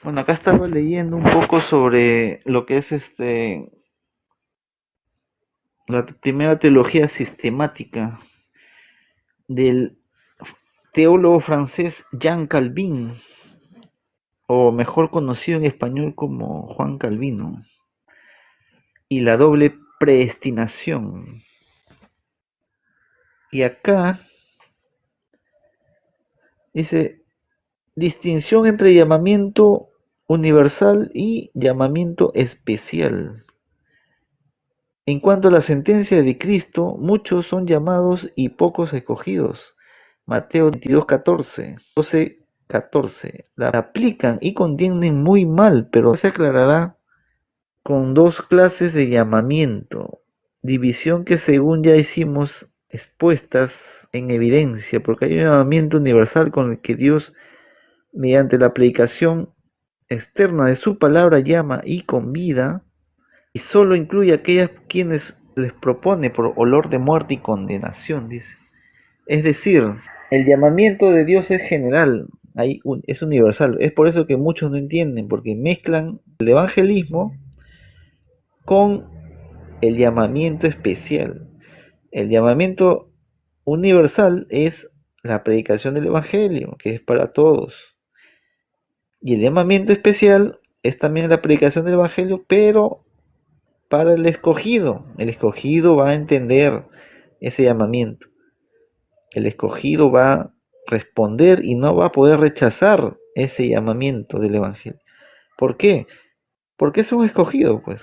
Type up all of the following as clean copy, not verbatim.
Bueno, acá estaba leyendo un poco sobre lo que es la primera teología sistemática del teólogo francés Jean Calvin, o mejor conocido en español como Juan Calvino, y la doble predestinación. Y acá dice distinción entre llamamiento universal y llamamiento especial. En cuanto a la sentencia de Cristo, muchos son llamados y pocos escogidos. Mateo 22:14, 12:14. La aplican y contienen muy mal, pero se aclarará con dos clases de llamamiento. División que según ya hicimos expuestas en evidencia, porque hay un llamamiento universal con el que Dios, mediante la predicación externa de su palabra, llama y convida, y solo incluye a aquellas quienes les propone por olor de muerte y condenación, dice. Es decir, el llamamiento de Dios es general, es universal. Es por eso que muchos no entienden, porque mezclan el evangelismo con el llamamiento especial. El llamamiento universal es la predicación del evangelio, que es para todos. Y el llamamiento especial es también la predicación del evangelio, pero para el escogido. El escogido va a entender ese llamamiento. El escogido va a responder y no va a poder rechazar ese llamamiento del evangelio. ¿Por qué? Porque es un escogido, pues.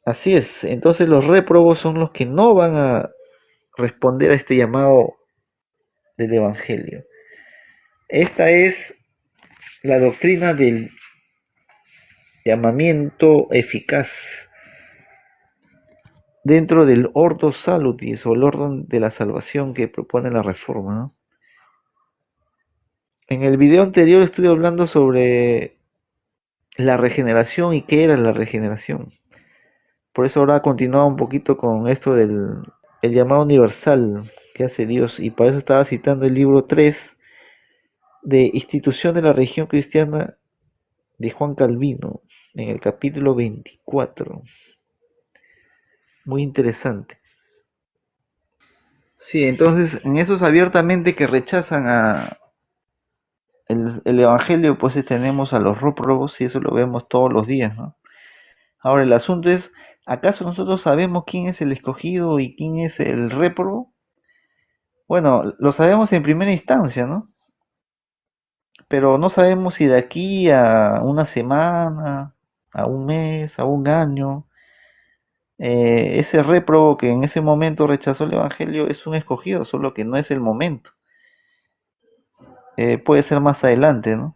Así es. Entonces los réprobos son los que no van a responder a este llamado del evangelio. Esta es la doctrina del llamamiento eficaz dentro del Ordo Salutis, o el orden de la salvación que propone la Reforma, ¿no? En el video anterior estuve hablando sobre la regeneración y qué era la regeneración. Por eso ahora continuaba un poquito con esto del el llamado universal que hace Dios, y para eso estaba citando el libro 3 de Institución de la Religión Cristiana de Juan Calvino, en el capítulo 24. Muy interesante. Sí, entonces en esos abiertamente que rechazan el evangelio, pues tenemos a los réprobos, y eso lo vemos todos los días, ¿no? Ahora el asunto es, ¿acaso nosotros sabemos quién es el escogido y quién es el réprobo? Bueno, lo sabemos en primera instancia, ¿no? Pero no sabemos si de aquí a una semana, a un mes, a un año, ese réprobo que en ese momento rechazó el evangelio es un escogido, solo que no es el momento. Puede ser más adelante, ¿no?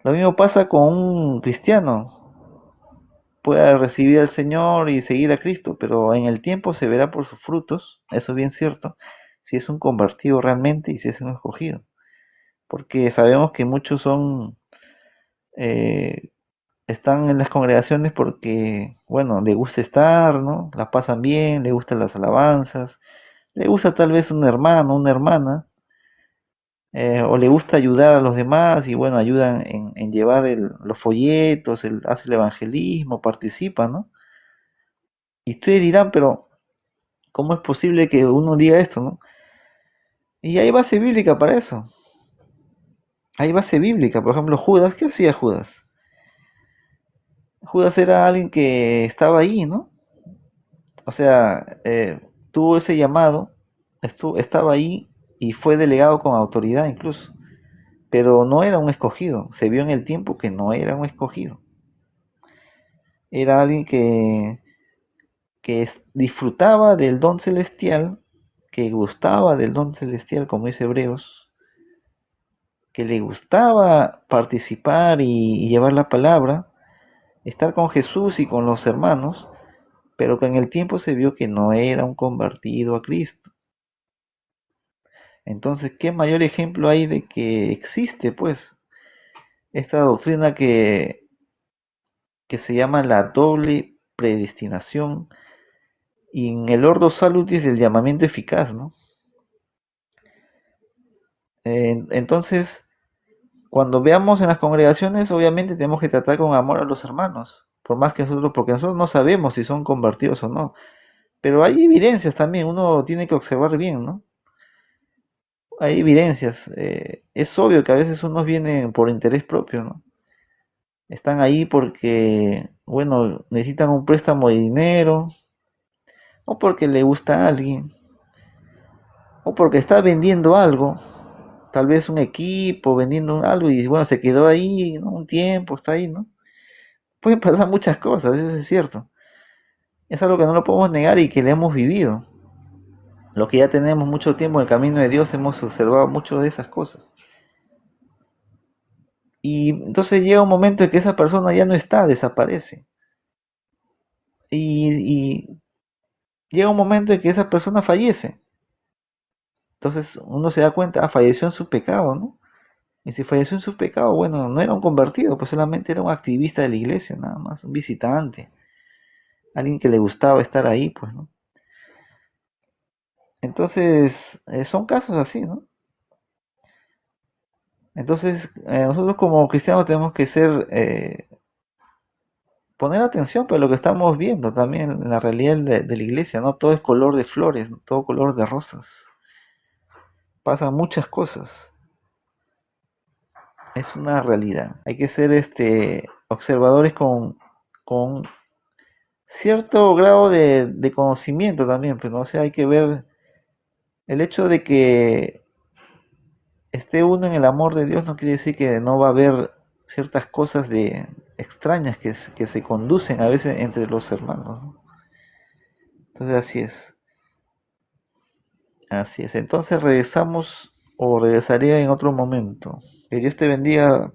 Lo mismo pasa con un cristiano. Puede recibir al Señor y seguir a Cristo, pero en el tiempo se verá por sus frutos, eso es bien cierto, si es un convertido realmente y si es un escogido. Porque sabemos que muchos eh, están en las congregaciones porque, bueno, le gusta estar, ¿no? La pasan bien, le gustan las alabanzas, le gusta tal vez un hermano, una hermana, o le gusta ayudar a los demás y bueno, ayudan en llevar los folletos, hace el evangelismo, participa, ¿no? Y ustedes dirán, pero ¿cómo es posible que uno diga esto, no? Y hay base bíblica para eso. Hay base bíblica. Por ejemplo, Judas, ¿qué hacía Judas? Judas era alguien que estaba ahí, ¿no? O sea, tuvo ese llamado, estaba ahí y fue delegado con autoridad incluso. Pero no era un escogido. Se vio en el tiempo que no era un escogido. Era alguien que disfrutaba del don celestial, que gustaba del don celestial, como dice Hebreos, que le gustaba participar y llevar la palabra, estar con Jesús y con los hermanos, pero que en el tiempo se vio que no era un convertido a Cristo. Entonces, ¿qué mayor ejemplo hay de que existe, pues, esta doctrina que se llama la doble predestinación y en el ordo salutis del llamamiento eficaz, ¿no? Entonces, cuando veamos en las congregaciones, obviamente tenemos que tratar con amor a los hermanos, por más que nosotros, porque nosotros no sabemos si son convertidos o no. Pero hay evidencias también, uno tiene que observar bien, ¿no? Hay evidencias. Es obvio que a veces unos vienen por interés propio, ¿no? Están ahí porque, bueno, necesitan un préstamo de dinero, o porque le gusta a alguien, o porque está vendiendo algo, tal vez un equipo vendiendo algo y bueno, se quedó ahí, ¿no? Un tiempo, está ahí, ¿no? Pueden pasar muchas cosas, eso es cierto. Es algo que no lo podemos negar y que le hemos vivido. Lo que ya tenemos mucho tiempo en el camino de Dios, hemos observado mucho de esas cosas. Y entonces llega un momento en que esa persona ya no está, desaparece. Y llega un momento en que esa persona fallece. Entonces uno se da cuenta, falleció en su pecado, ¿no? Y si falleció en su pecado, bueno, no era un convertido, pues solamente era un activista de la iglesia, nada más, un visitante, alguien que le gustaba estar ahí, pues, ¿no? Entonces, son casos así, ¿no? Entonces, nosotros como cristianos tenemos que poner atención para lo que estamos viendo también en la realidad de la iglesia, no todo es color de flores, no todo color de rosas. Pasan muchas cosas, es una realidad. Hay que ser observadores con cierto grado de conocimiento también, pues no, o sea, hay que ver el hecho de que esté uno en el amor de Dios no quiere decir que no va a haber ciertas cosas de extrañas que se conducen a veces entre los hermanos, ¿no? Entonces así es, así es. Entonces regresamos o regresaría en otro momento. Que Dios te bendiga,